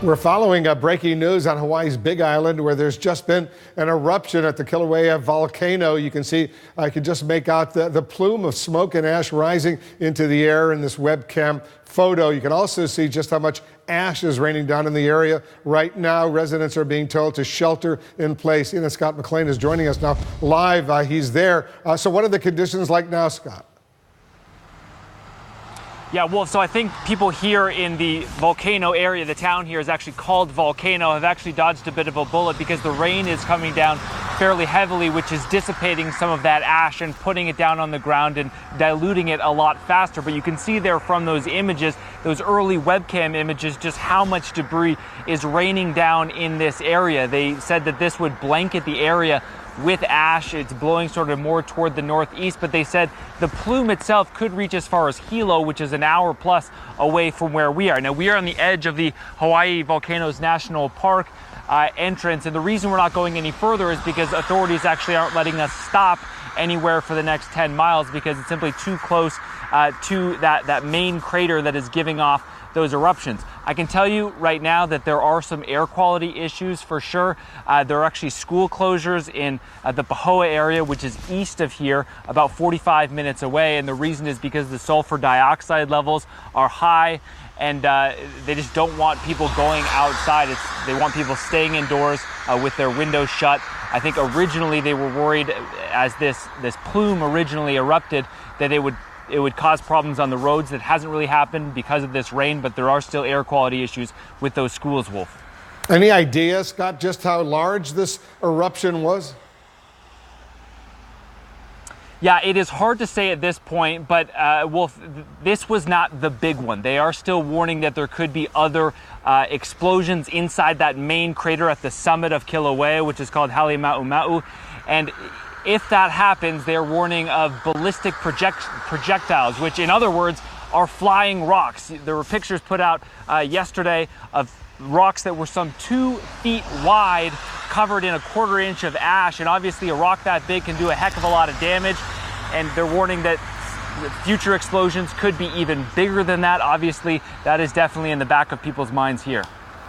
We're following breaking news on Hawaii's Big Island, where there's just been an eruption at the Kilauea volcano. You can see, I can just make out the plume of smoke and ash rising into the air in this webcam photo. You can also see just how much ash is raining down in the area right now. Residents are being told to shelter in place. Scott McLean is joining us now live. He's there. So what are the conditions like now, Scott? Yeah, Wolf, so I think people here in the volcano area, the town here is actually called Volcano, have actually dodged a bit of a bullet because the rain is coming down fairly heavily, which is dissipating some of that ash and putting it down on the ground and diluting it a lot faster. But you can see there from those images, those early webcam images, just how much debris is raining down in this area. They said that this would blanket the area with ash. It's blowing sort of more toward the northeast, but they said the plume itself could reach as far as Hilo, which is an hour plus away from where we are. Now, we are on the edge of the Hawaii Volcanoes National Park entrance, and the reason we're not going any further is because authorities actually aren't letting us stop anywhere for the next 10 miles because it's simply too close to that main crater that is giving off those eruptions. I can tell you right now that there are some air quality issues for sure. There are actually school closures in the Pahoa area, which is east of here, about 45 minutes away. And the reason is because the sulfur dioxide levels are high, and they just don't want people going outside. They want people staying indoors with their windows shut. I think originally they were worried, as this plume originally erupted, that it would cause problems on the roads. That hasn't really happened because of this rain, but there are still air quality issues with those schools, Wolf. Any idea, Scott, just how large this eruption was? Yeah, it is hard to say at this point, but Wolf, this was not the big one. They are still warning that there could be other explosions inside that main crater at the summit of Kilauea, which is called Halema'uma'u. And if that happens, they're warning of ballistic projectiles, which in other words are flying rocks. There were pictures put out yesterday of rocks that were some 2 feet wide, covered in a quarter inch of ash. And obviously a rock that big can do a heck of a lot of damage. And they're warning that future explosions could be even bigger than that. Obviously, that is definitely in the back of people's minds here.